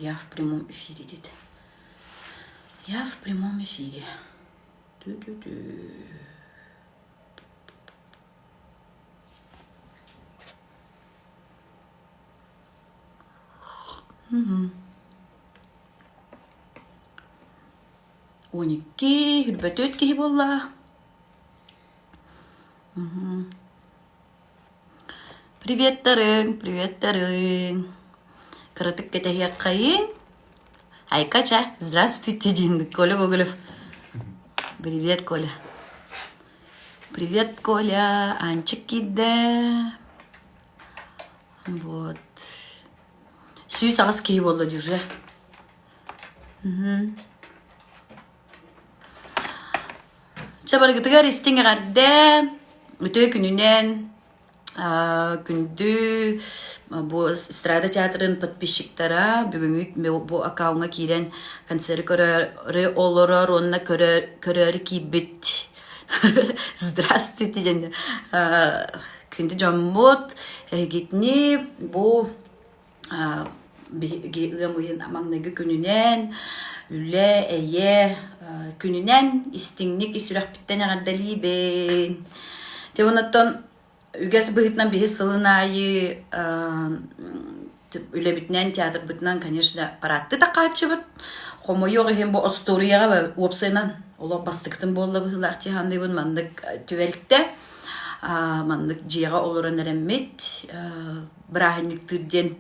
Я в прямом эфире, дед. Я в прямом эфире. Угу. 12 хүрбөтөт киһи болла. Привет, Тарын, привет, Тарын. Каратык кетехияккайын. Айкача, здравствуйте, Дин. Коля Гоголев. Привет, Коля. Привет, Коля. Анчик киде. Вот. Сүйіс ағыз кей болды жүрже. Чабаргытыгар истиңе ғарды. Өтө күнінен күнді бұл эстрада театрын подписчиктара бүгінгі бұл аккаунға кейден концерт көрі олырыр, онына көрі кейбіт. Здравствуйте, ден. Күнді жамбот, гетні бұл геғымыйын амаңнығы күнінен, үлі, әйе, күнінен истиңнік исүрәқ біттен ағаддали бен. Тевонаттан үгәс бұғытнан бігі сылын айы, үлі бітінен, театр бітінен, конечно, паратты тақатшы бұд. Қомы йоғы хем бұл осторияға опсайнан, олар бастықтың болы бұғылақ тиханды бұд, мандық түвелтті. Мандық жиға олырын әрәмет, бірағынлықтырден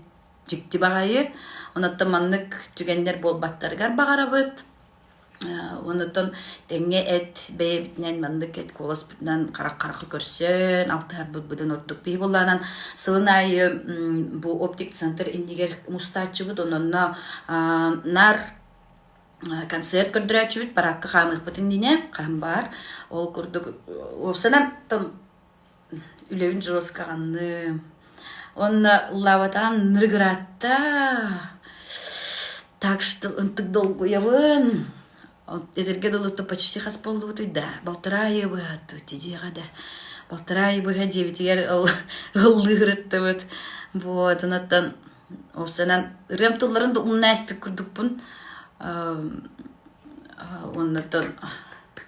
жікті бағайы. Онаттан мандық түгендер бол баттарғар бағара бұд. Онаттан тәңе әт бәйе бітінен мандық әт колас бітінен қарақ-қарақы көрсен, алтығар бұд-бұдын ордық бей болланан. Сылын айы бұл оптик центр индегер мұстатчы бұд, онанна нар концерт көрдірәчі бұд, параққы қамық бұтын дене, қам бар. Ол көрдік, опсанан там үлевін жұрос қағанны. Онна лаватан ныргыратта. Так что он так долго явын. Этерге долуту почти хас полду да. Полтора ебы тут идега да. Полтора ебы 9 гыллыгырытты вот. Вот, онаттан опсанан рем тулларын да унна эспек күрдүкпүн. Оннаттан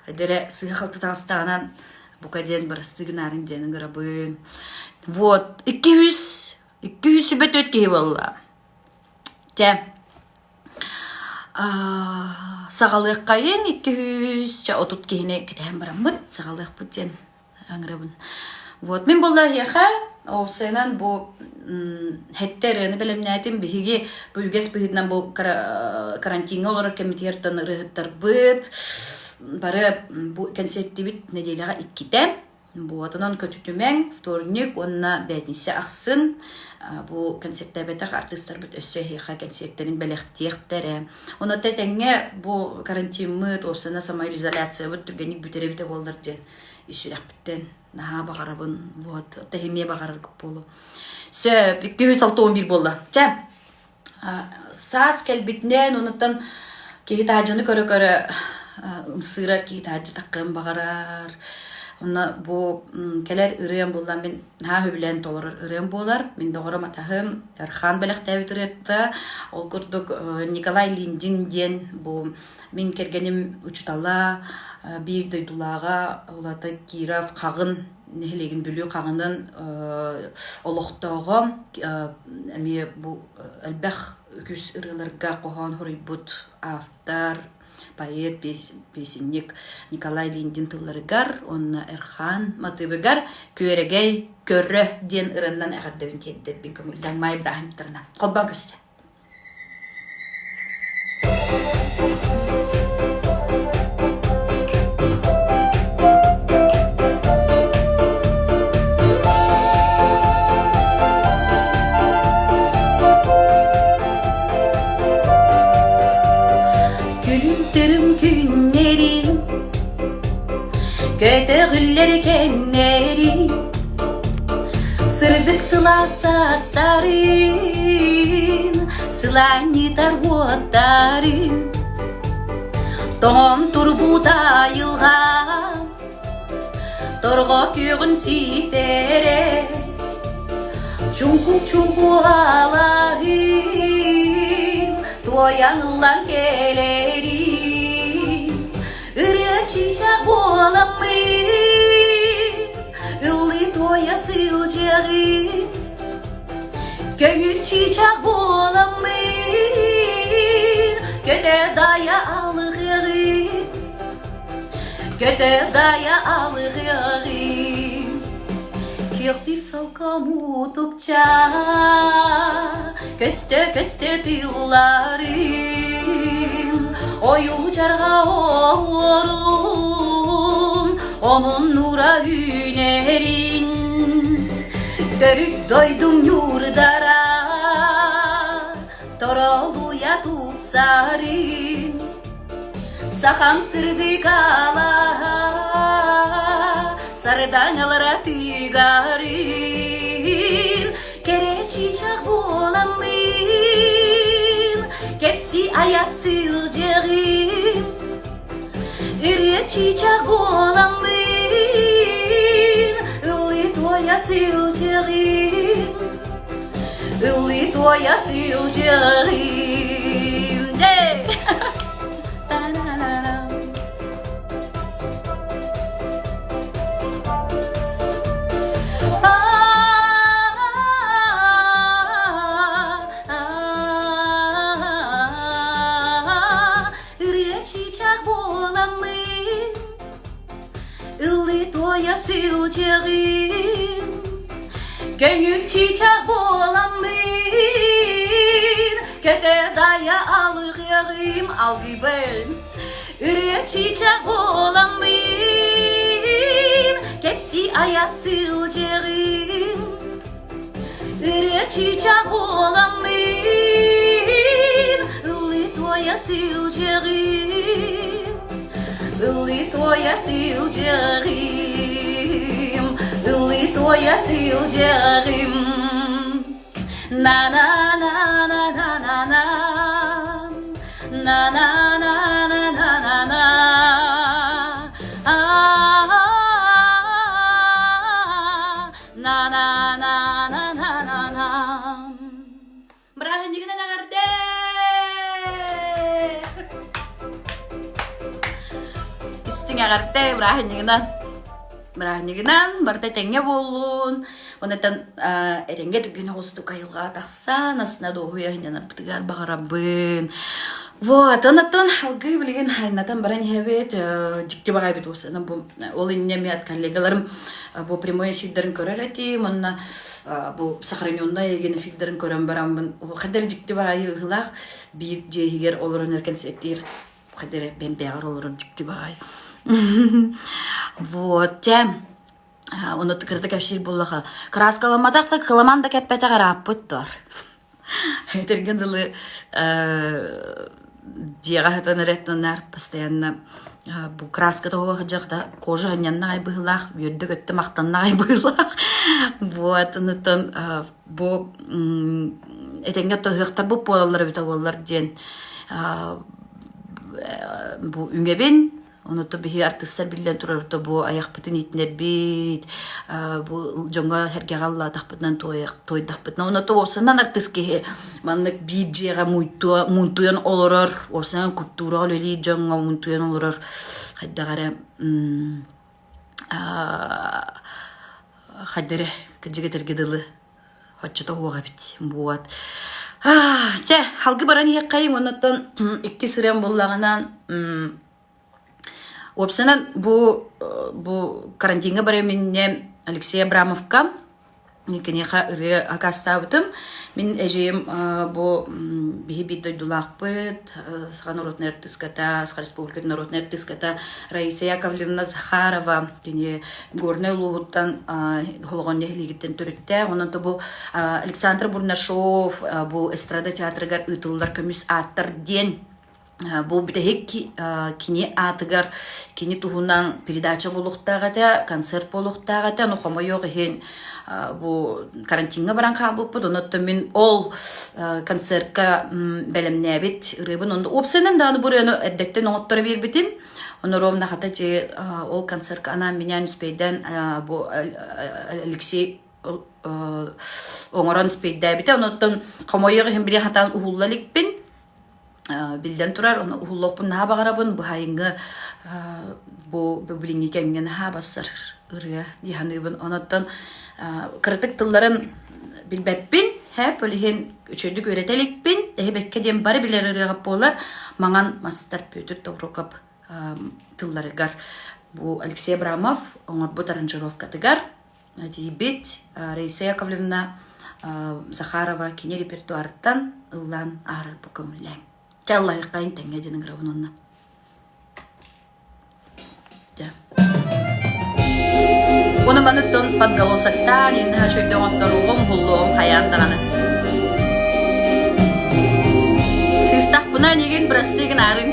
айдере сыйхалты таңстағанан букаден барастыгынарын дені грабын. Вот, 200 сүбет өткей болла. Те, сағалық қайын 200 отут кейіне кетен барамын, сағалық бұттен аңырабын. Вот, мен болла еқа, осайнан бұл хеттеріні білімнәйтім, бігі бүлгес бұғыдынан бұл карантинға олар кәмітертін ұрығыттар бұд. Бары бұл концертті біт неделіға 2-те. Вот, онан көтүтүмәң, вторник, онна бәтнесе ақсын. Бұл концертті бәтіқ артыстар бұд өсі хейқа концерттерін бәліқтіқтері. Оны тәтәңе бұл карантин мұд, осына самоизоляция бұд, түргенік бүтері біті болдар ден. Исүрәқ біттен, наға бағарабын, вот, тәхеме бағарар көп болу. Сөп, 261 болды. Чә, сас кәлбітінен, онытан кейі тағжаны көрі-көрі ұмсырар, кейі тағжы таққын бағарар. Онна бұл кәлер үрен болдан мен хөбілен толырыр үрен болар. Мен доғырым атағым Әрхан бәліқ тәбет үретті. Ол күрдік Николай Линдин ден бұл мен кергенім ұчтала бір дойдулаға олаты Киров қағын нехелеген бүлі қағынын олықтауға әме бұл әлбәқ үкіс ұрыларға қоған хұрый бұд автар поэт, песенник Николай Линдин тылларыгар, онна Әрхан матыбыгар көрегей көрі ден ырыннан әғардабын кедді бін көңілдан май бірағынттарына. Қоббан көсті. Kötüğüller kenleri Sırdık sıla sasların Sılanyitar otların Ton turbuda yılğa Torgo köyün sitere Çumku alağın toyanılan gelerim ırı çiçek bolamın ıllı toya sileceğim gönül çiçek bolamın göde daya alırım göde daya alırım Kirtir salkamı tupça Köste dillarım Oyucarga oğurum Omun nura hünerin Dörük doydum yurdara Toroluya tupsarım Sakam sırdı kala Sarıdangalara tigarir Kere çiçek bolamın Kepsi ayak sileceğim İriye çiçek bolamın Illi toya sileceğim Illi toya sileceğim De Toya sileceğim Gönül çiçek bolamın Köte daya alırım Al gibi Üreye çiçek bolamın Kepsi ayak sileceğim Üreye çiçek bolamın Illi toya sileceğim Illi toya sileceğim Illi toya sileceğim Na na na na na na na Na na na na na na na Na na na na na na na Brahe hindi ka na nagarte Arte Брахнигынан барта теңе болун. Онтан эренге түгүнө осту кайылга такса, насына дохуя хинен бытыгар багарабын. Вот, онтан алгы билген хайнатан баран хебет жикке багай бит осана бу ол иннемет коллегаларым бу прямой эфирдерин көрөлөти, монна бу сохранёнда еген эфирдерин көрөн барамын. Кадер жикке багай хылак бир жегер олорун эркен сеттир. Кадер бембегар олорун жикке багай. Вот, оны тыкырды кәпшир боллаға. Краскаламадақта кыламан да кәппәті қарап бұттар. Әйтерген дылы диаға хатан реттонар постоянно бу краска того жақта кожа анянна ай бұғылақ, бүйірді көтті мақтанна ай бұғылақ. Вот, онытын бу әйтенге тоғықтар бұп болалар өті олар ден бу үңебен Оны то бихи артисттар билен турарда бу аяк битин итнер бит, бу жонга хергегалла тахпытнан тойдахпытнан. Оны то осынан артистке маннык биджега мунтуян олорор, осынан культура лели жонга мунтуян олорор. Хайдагара хайдере кыжыгетер дылы хоччото хуга бит. Буат. Че, халгы баран хеккайым оннан икки сырем боллаганан Опсанан бу карантинга бараминне Алексей Абрамовка никенеха ыры акастабытым. Мен эжем бу бихи дойдулакпыт, Саха народный артистката, Саха республика народный артистката Раиса Яковлевна Захарова, кене горный лугуттан холгон нехлигиттен төрүттө. Онан бу Александр Бурнашов, бу эстрада театрыгар ытыллар көмүс аттар ден. Бу битехек кини атыгар кини тухунан передача болуктагата концерт болуктагата но хомо yok хен бу карантинга баран кабып онотто мен ол концертка белемнебит рыбын онда опсенен даны бураны эрдектен оңоттора бербитим оны ровна хата же ол концертка ана менен спейден бу Алексей оңорон спейдебит онотто хомо yok хен бире хатан ухуллаликпин Bilden turar onu uhullokpun naha bağarabın bu hayıngı bu bilingike emgen naha basar ırıya dihanıbın onattan kritik tılların bilbeppin hep ölihin üçürdük öğretelikpin dehe bekke diyen bari biler ırıya bolar mağan mastar pötür tovrokap tılları gar bu Alexey Abramov onlar bu taranjirovka tıgar diyibit Reisa Yakovlevna Захарова kini repertuardan ılan ağrır bu kömüllen. Allah'ı kayın tengecinin gravununla. Onu manıttın padgalosaktan inha şöyle ontaruğum hulluğum kayandağını. Siz tak buna nigin brastigin ağrın.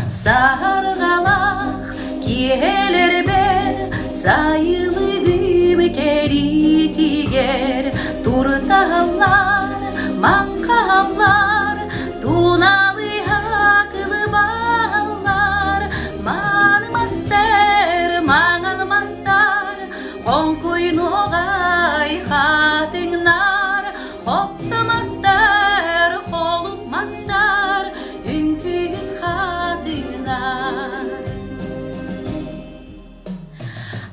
Sargalak kiyeler ber sayılığım keritiger turtahallar mankahallar tunalı haklı bağlar manmastar manalmastar konkuynuğay hatıngnar hoptamastar holupmastar ünküt hatıngnar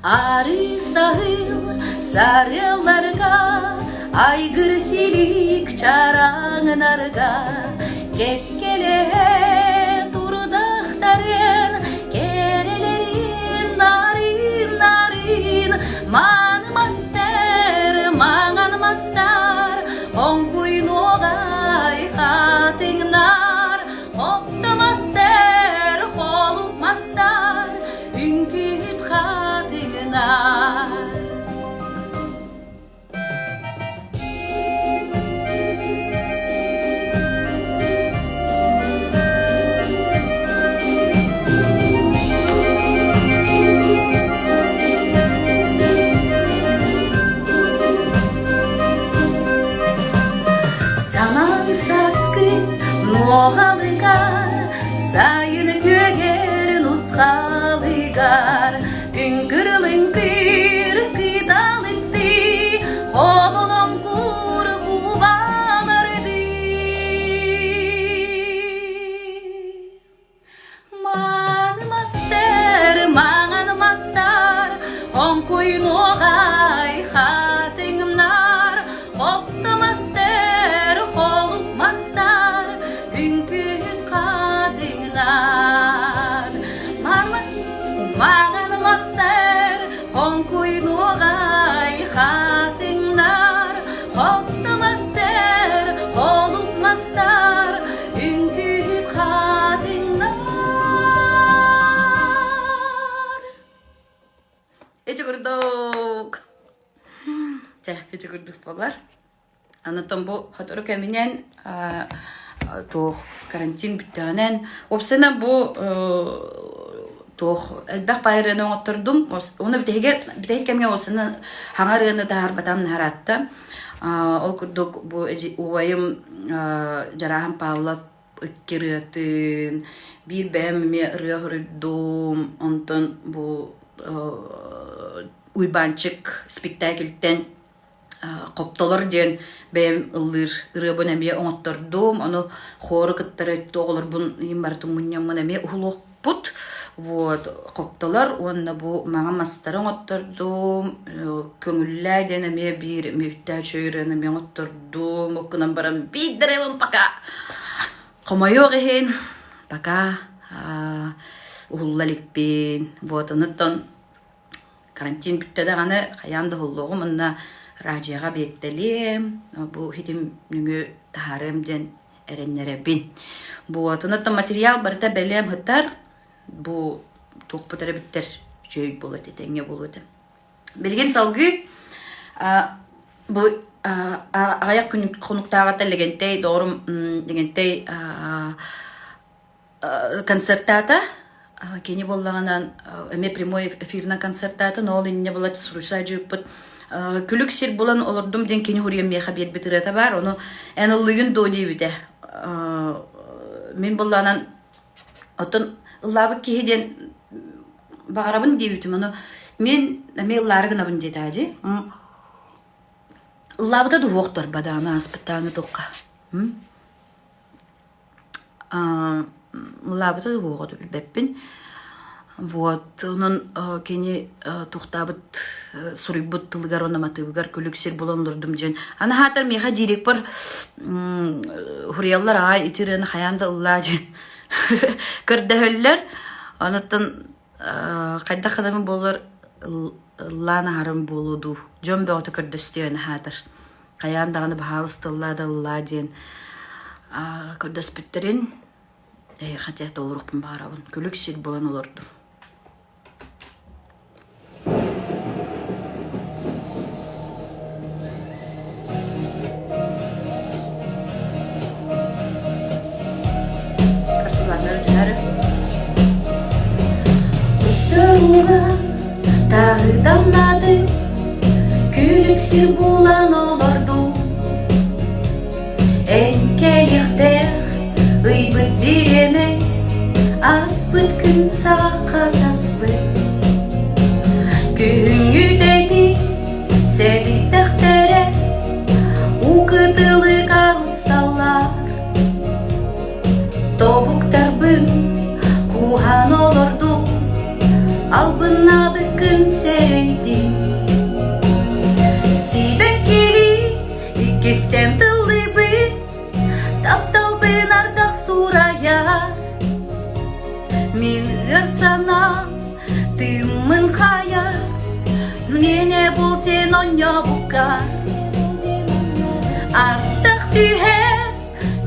Arı sahıl sarılarga aygır silik çarağınarga kekkele durdaktarın kerelerin narin narin manmaster manalmastar onkuynuğay hatıngnar hoptamaster holupmastar ünküt hatıngnar Saman saskın noğalıgar sayın kögel nusxalıgar üngür kıdalıktı hobulum kur kubalardı manmaster manalmastar onkuynuğay hatıngnar hoptamaster holupmastar ünküt kadınlar manalmastar onkuynuğay hatıngnar hoptamaster holupmastar ünküt kadınlar Ece kurduk. Ece kurduk falan. Anlatam bu hatırı keminen toh karantin bittiğinden opsana bu toh elbak bayrağına oturdum. Onu bir kemge olsana hangarını da harbatan haratta. O kurduk bu uvayım Jarahan Pavlov ikkiriyatin bir beğenmeye rüyahırdım. Ondan bu uybançık spektakelden koptalar diyen benim ılır ırıbın emiye onattırdım onu xoru kıttırıttı oğlar bun yimbartın munyamın emiye uhuluk put вот koptalar onu bu mağa mastarı onattırdım köngülleyden emiye bir mühtaç öğren emiye onattırdım okunan baram bidirevim paka komayo gehen paka uhulalik bin вот anıttan karantin bitti de gane hayanda hulluğum onunla raciyaga beklelim. Bu hitim nüngü taharemden erenlere bin. Bu atınatta materyal barıta belem hıttar. Bu tohputara bitter şey buladı, denge buladı. Bilgen salgı bu ayak konuktağa da legentey doğru legentey konsertata keni bollağından eme primoy efirna konsertata ne oldu ne bolat surusaycı put külük sir bulan olurdum den keni huriyem me haber bitirete var onu enallığın doni bide men bollağından otun ıllabı kihiden bağırabın deyitim onu men me ıllargın abın dedi hacı Ыллабыта дуоқтор бадана аспыттаны тоққа. Ыллабыта дуоқтор білбеппін. Вот, онон кені тухтабыт сурибыт тылгар онаматыбыгар күліксер болон лұрдым жен. Ана хатар меха дирек бар хурияллар ай итирені хаянда ылла жен. Көрдәһөлләр, онаттан қайда қадамы болыр ыллана харым болуду. Жон бөғыты көрдөсті өні хатар. Қаяндағаны бағалыстылла да ылла жен. Көрдөспіттерін қатияты олырықпын бағарабын. Күліксер болон олырдым. Тағы дамнады, күліксер болан оларду. Әнкеліктер ұйбыт береме, аспыт күн сағаққас аспыт. Күңгүдәді сәбит тәқтәрі, уқытылы қарысталар. Тобуктар бүн кухан оларду, Albına bakın seydi Sibek geli İkisten tıllı bir Taptal bin ardak suraya Min sana Tımın hayar Nene bulten onya bukar Ardak tüher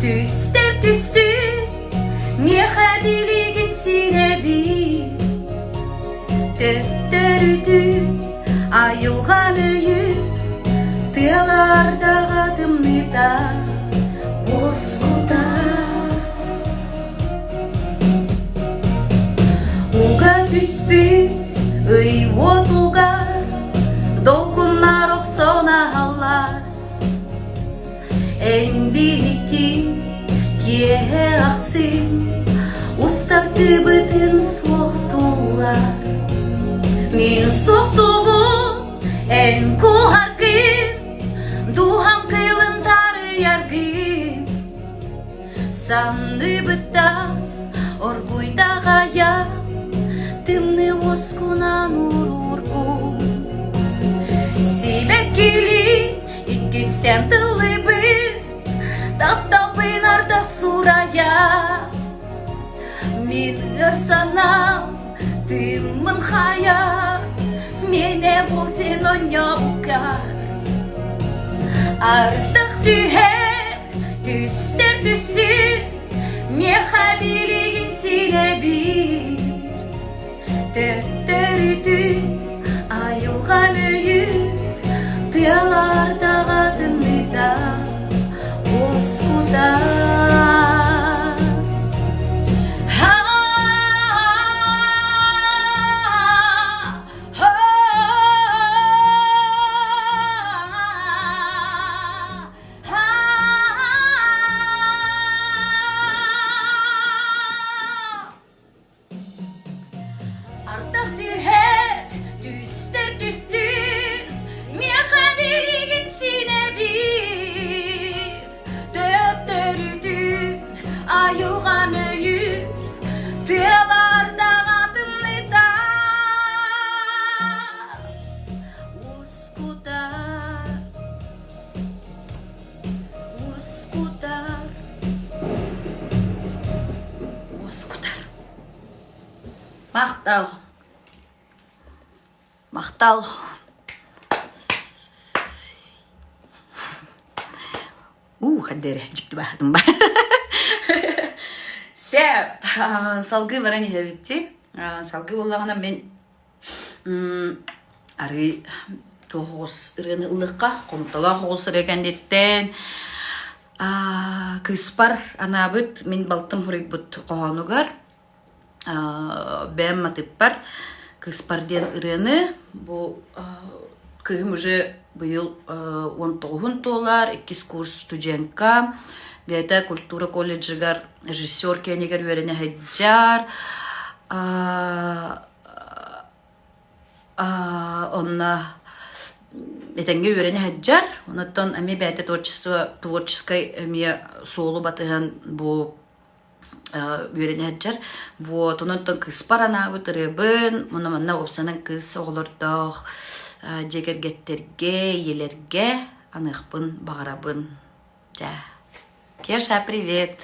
Tüster tüstür Meha diligin sinebi Döttürüdü ayılgan öyü Tığlarda adımlıda Bozkuda Uga püspüt Öy votugar Dolgunlar oksona hallar En birikti Kiye aksin Ustartı bütün soğutullar Min soğtubu en kuhargın Duham kıylın tarı yargın Sandı bıtta orguyda gaya Tımны oskunan ururgun Sibek gili ikisten tıllı bir Taptapın ardak suraya Min ırsanam Tımın hayal Mene bulten onya bukar Artık tüher Tüster tüstür Meha biligin sinebil Döttürüdün ayılgan öyü Tıyalarda adımlıda Bozkuda Ayılgan öyü Tığlarda adımlıda Uskudar Uskudar Uskudar Maqtal Maqtal Haddere jikti bahadым ба Сәп, салгы баран ехебетти. Салгы болағына мен ары тоғыз ұрыны ұлыққа, қомтала қоғыз ұрекендеттен кыспар анабыт, мен балтым хүрек бұт қоғануғар. Бәм матып бар, кыспарден ұрыны, бұл күйім уже бұйыл 19 доллар, 2 курс студентка. Бәйті культура колледжігар режиссер кенегер өріне хеджар. Онна этенге үйрени хаджар, онуттан ами бәйте творческой ами солу батыган бу үйрени хаджар. Вот, онуттан кыз паранабыт ырыбын, муна манна опсанын кыз оғылырдақ, жегергеттерге, елерге, анықпын, бағарабын. Ja. Кеша, привет!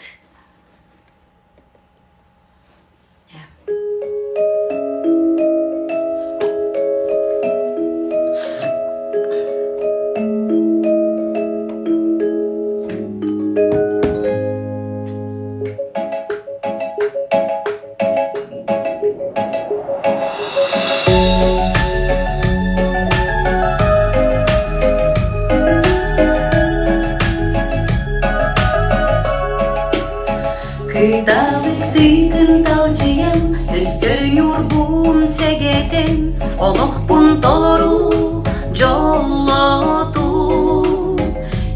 Кыйталыктыгын талжыян, төскөрүн юрбун сегеден, олохпун толору жолоту.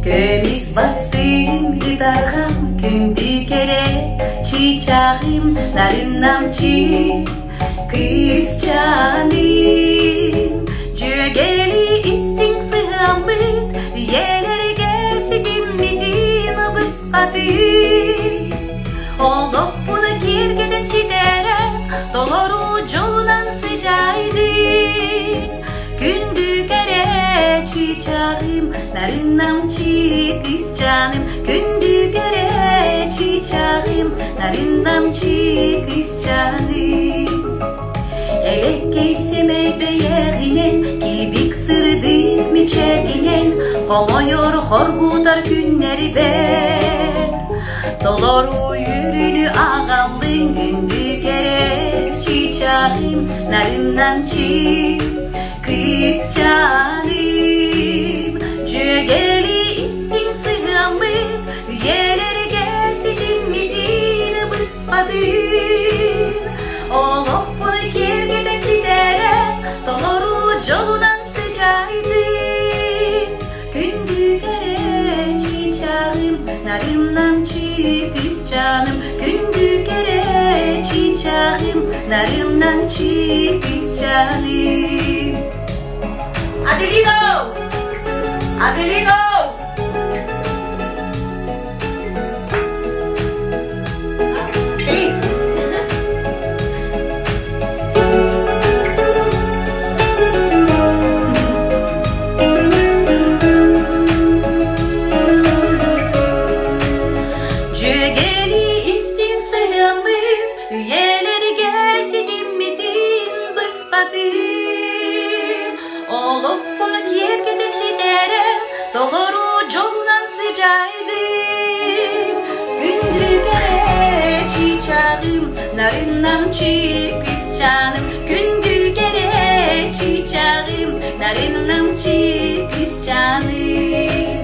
Көмис бастын гитаргам, күндү кере чичагым, нарыннамчы кыз жаным. Жөгели истиң сыгамбыт, елерге сидиммидин абыспатын. Олох bunu kirgeden sideren, dolorу жолунан sıcaydın. Kündü gere çiçağım, narınamçı kız canım. Kündü gere çiçağım, narınamçı kız canım. Elekkeysem beyeğinen, kilbik sırdık miçerginen. Homoyor horgutar günleri ben. Doloru yürünü ağallın, gündü kere çiçağım, narınamçı kız canım. Jөгeli istin sığamık, üyeleri gelsin midin bıspadın. Oloh bunu kirgeden sideren, doloru jolunan sıcaydın. Gündü kere çiçağım, narınamçı kız canım. Gündü kere çiçağım, narınamçı kız canım. Adelino! Adelino! Hey! Üyeleri gelsin midin bıspadın. Olof bunu kirgeden sideren, doloru jolunan sıcaydın. Gündü gere çiçağım, narınamçı kız canım. Gündü gere çiçağım, narınamçı kız canım.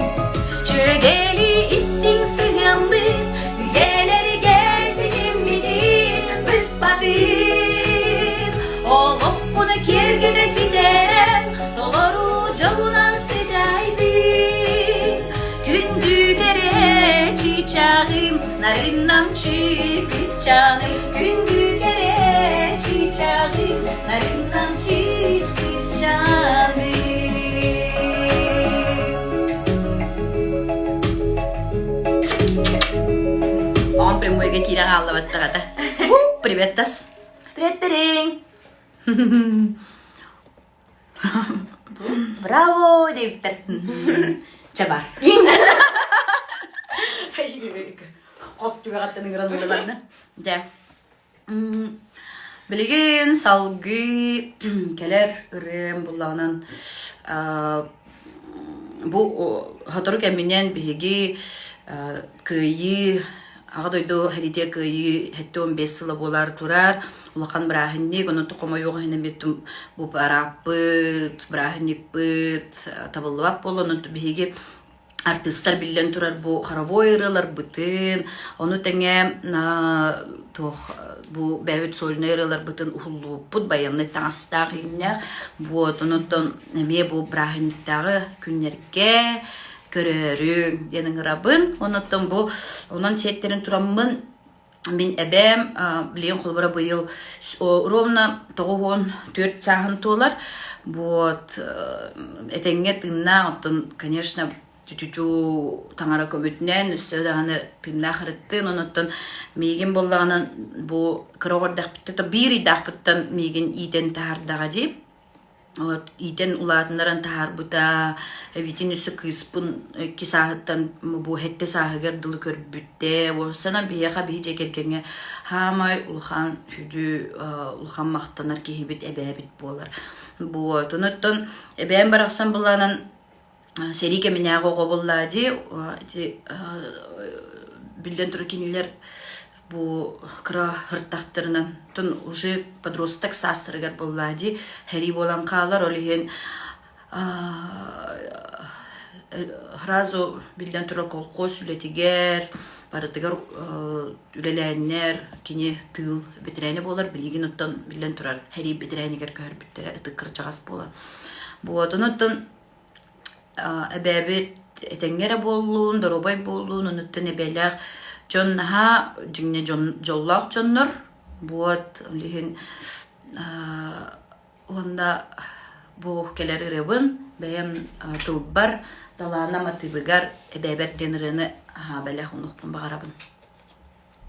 Jөгeli istin sığamın, üyeleri gelsin midin bıspadın. Olof bunu kirgeden sideren, doloru jolunan sıcaydın. Gündü gere çiçağım, narınamçı kız canım. Gündü gere çiçağım, narınamçı kız canım. Он прям мой какие рогалы вот так-то. Привет, Тас. Привет, Терень. Браво, Диктор. Чаба. Қос кебеғаттының ғырандыларына. Да. Білеген салғы кәлер үрем бұлағынан бұл хатыру кәмінен бігі күйі ағадойду хәритер күйі хәттуын 5 сылы болар тұрар. Улақан бірахыннек, оны тұқыма yoğu хәнеметтім бұл бараппыт, бірахыннек бұт, табылып бол, оны бігі артисттар билен турар бу хоровой ырылар бытын, оны тәңе бу бәвит сольный ырылар бытын ухуллуппут баянны таңыстақ иннях. Вот, онуттан әме бу брахынниктағы күннерге көрөрүң денің ырабын. Онуттан бу, онан сеттерін турамын Мен әбәм білген қолбара бұйыл ровно 4 сағын толар. Вот, әтәңге тыңна, оттын, конечно, түтүту таңара көмөтінен, үсі дағаны тыңна қырыттын, оныттын мейген болағынан бұл кырағырдақ бітті, бір идақ біттін мейген иден тағардаға дейп. Вот, итен улатындаран тахар бута эвитин үсі кыспын ки сағыттан бу хетте сағығар дылы көрбүтте осана бияға бей жекергенге хамай улхан хүді улхан мақтанар кейбет әбәбет болар. Вот, оныттан әбәм барақсан боланан серике меняғы оғобыллади білден тұры кенелер бу кыра хырттактарынан тон уже подросток састыргар боллади хери болан калар олиген хразу билден тура колко сүлетигер барытыгар үлеләннер кине тыл битрене болар билген оттан билден турар хери битренегер көр биттере ытыкыр чагас болар бу отонуттан эбебет этенгере боллун доробай боллун онуттан эбелер Джоннаха жинне жоллақ жоннор вот лихин онда бу келер ребен бәем тылбар далана матыбыгар эбәбер денрене бәлә хунукпын багарабын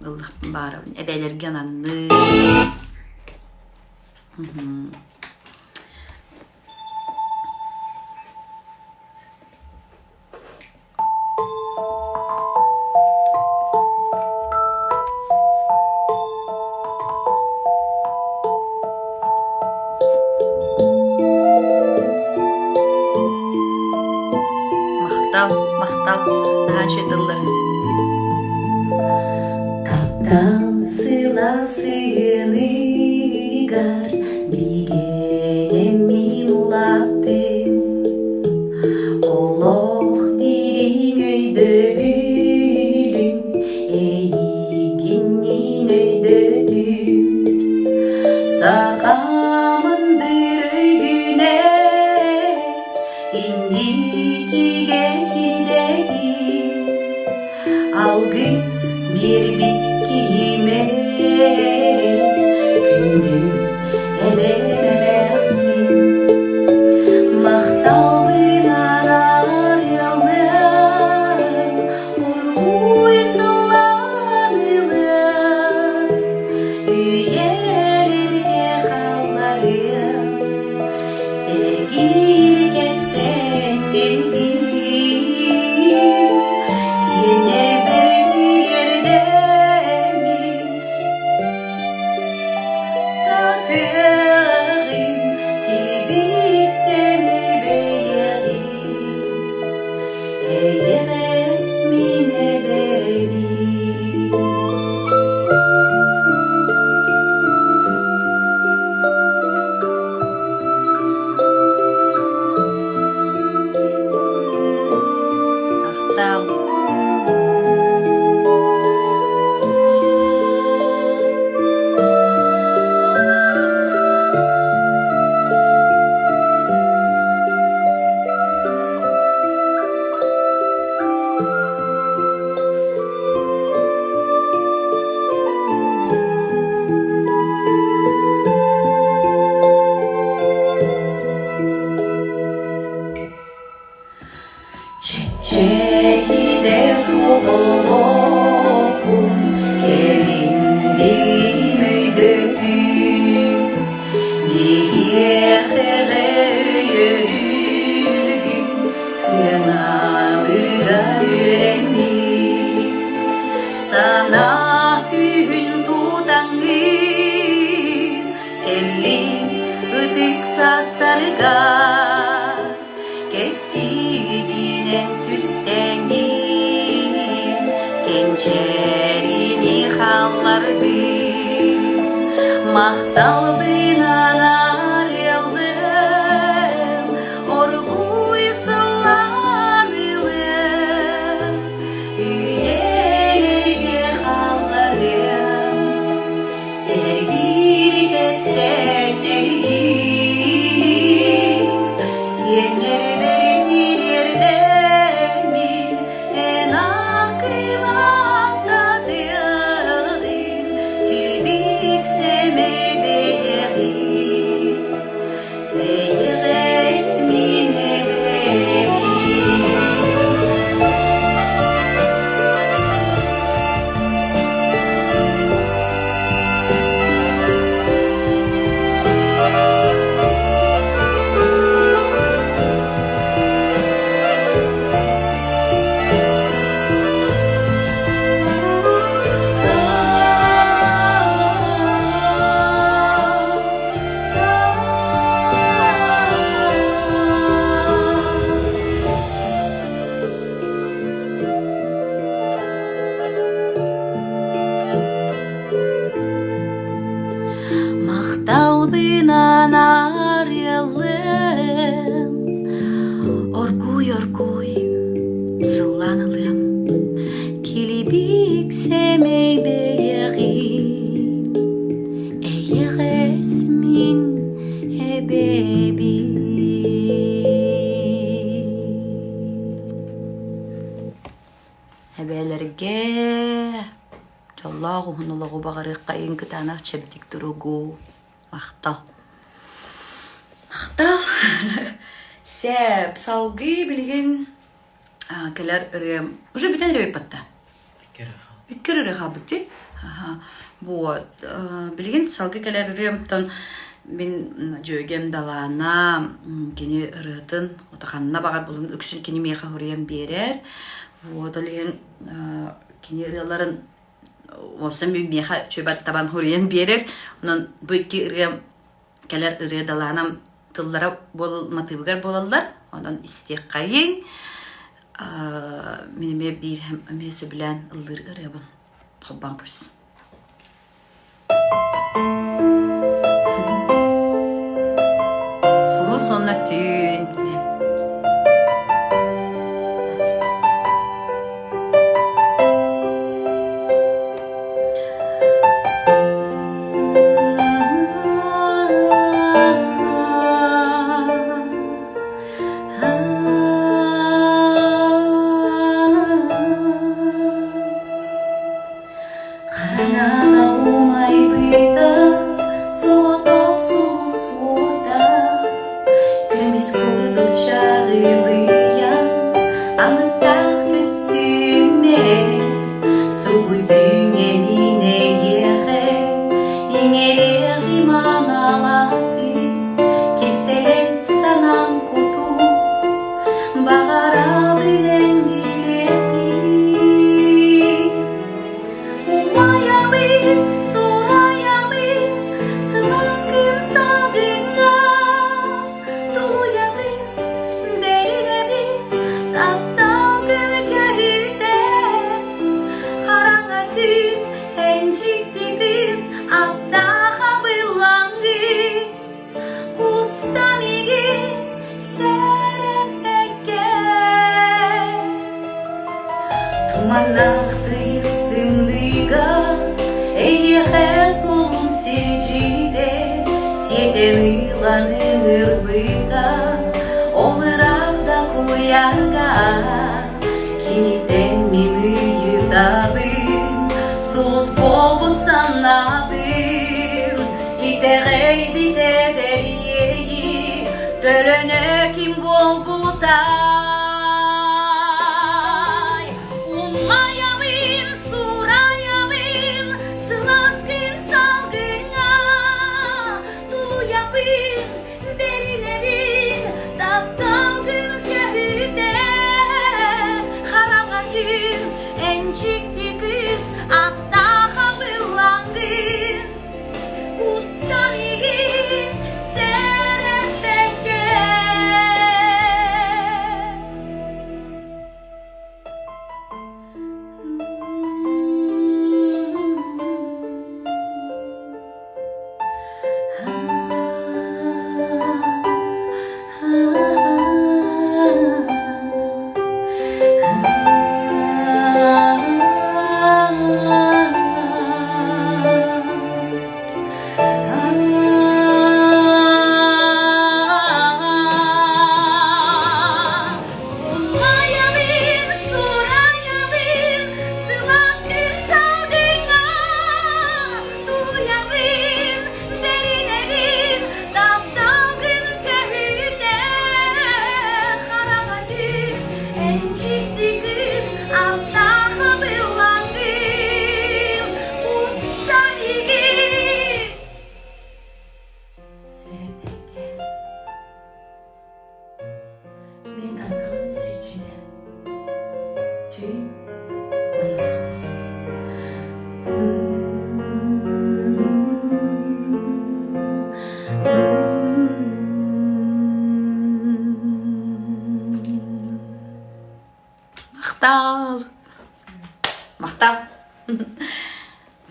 гылдыкпын багарабын эбәлерге анны мақтал нағанша дыллар Таптал сыласыгар бигенем мин улаттым Олох дирин өйдөлүм эйигеннин өйдөтүм Сақамындыр өйгүне индикиге силдеди Алгыз bir bit kime Tündüm ebememezsin Mahtal binalar yalım Urguy sallanılır Üyelerge hallarım Sergilik hep senden Siyenleri berdir yerde mi? Tatığım kilibik semi beyerim Eğer esmine beni Tahtal Çekide soğukum Gelin dilim öydödüm Lihiyehere yürüdüm Sınavırda öğrendim Sana gün tutangım Elin ıdık saslarga Keskiginen tüstengin Gençerini hallardı Mahtal binalar yaldım Orguy sallanılır Üyelerge hallarım Sergilik hep senleri Siyenleri verir yerde mi? En akrilan tadı сылланылым килибик семей бейегин эйегес мин эбеби эбелерге жаллагу хунулагу багарык кайын кытанак чебдик туругу мактал сеп салгы билген келер рем уже битен рем патта иккер реха бити вот билген салгы келер ремтон мен жөгем далана кини рытын отаханна багар булун үксүн кини меха хурем берер вот олен кини реларын осам мен меха чөбат табан хурем берер онан быки рем келер ре даланам тыллара болматыбыгар болалар онан истек кайын минеме бир һәм эмесе белән ылдыр ырыбын хоббан кыз соло сонна тün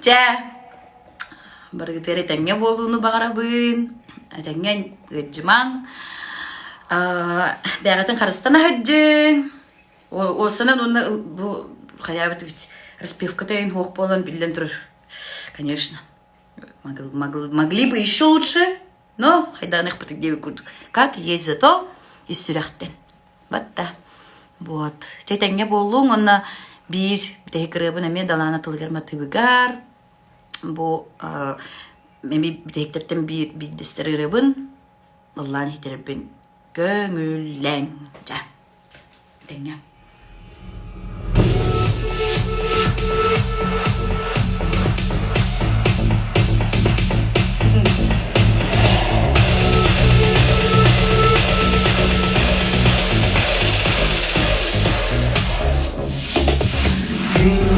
Жа, баргытары тәңе болуыны бағарабын, тәңе өджіман, бәғатын қарыстана хөджін, O sana onu bu hayabet bit. Распевка тайын хоқ болан билден тұрыр. Конечно. Могли бы еще лучше, но хайдан их потегдеви курдук. Как есть зато из сүрәхтен. Вот да. Вот. Чайтанге болуң, онна бир бітейкірібін әме далана тылгарма тыбыгар. Бу әме бітейктерден бир биддестерірібін. Аллан хитерібін көңілләң. Жа. Тәңе.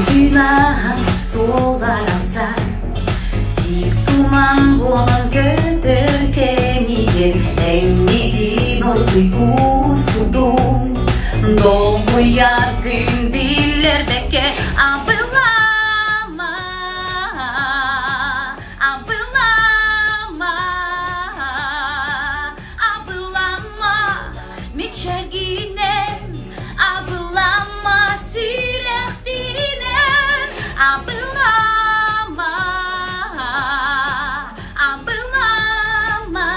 Günah solar asar, sik tuman bolan götür kemidir. Emmidin orduykuz kudum, dolgu yar gün billerdeki abılama, abılama, abılama, miçerginem, abılama sireh binen, abılama, abılama,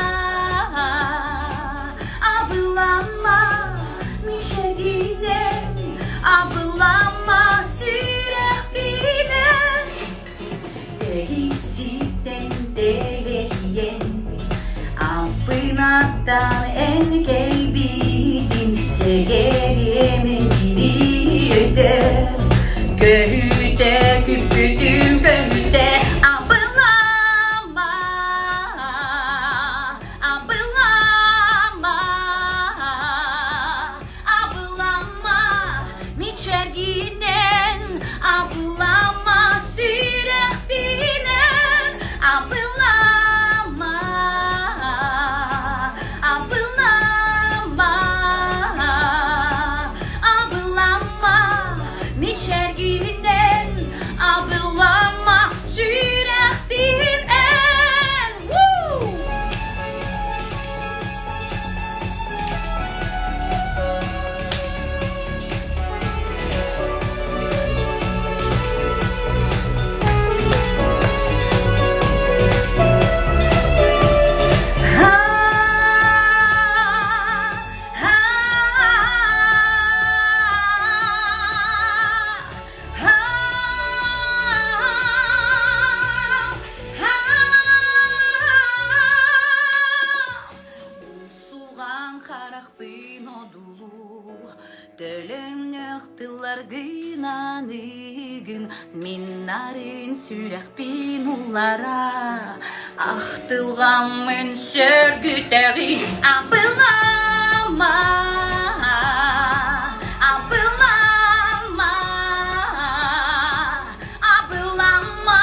abılama, miçerginem, abılama sireh binen. Degisiden deleyen, apınaktan engel bidin, segerimin biri öder. Göğüde küpüdüm göğüde, abılama, abılama, abılama, miçerginen, abılama sireh binen, abılama, abılama, abılama, miçerginen, abılama sireh binen. Woo! Usulgan karakpin odulu, Tölem nöktülar gınanıgın, Minnarin sürekpin ullara, Ahtılgan men sörgüteri, abılama, abılama, abılama,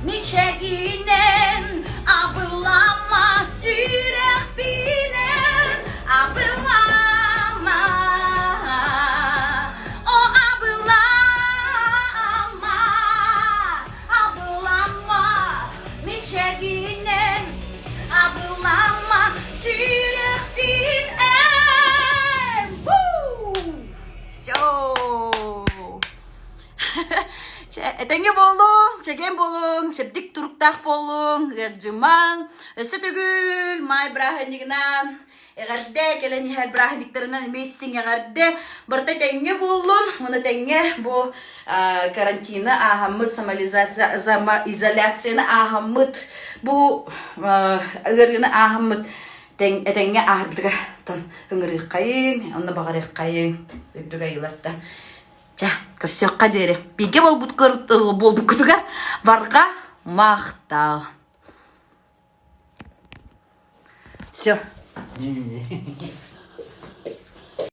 niçeginen, abılama süreh binen, abılama, o abılama, abılama, niçeginen, abılama süreh binen. Woo! So. Etenge bolun, çeken bolun, çepdik turuktak bolun, gercimang, ösütügül, may brahanignan, eğerde gelen her brahaniklarından mesting eğerde, barta tenge bolun, ona tenge bu karantina ahamıt, izolasyonu ahamıt, bu ırgını ahamıt, etenge ahırdıga, tan hıngırık kayın, ona bakarık kayın, öptüga yıllardan. Ja, көрсөкка дере. Биге болбут кутуга барга мактал. Все.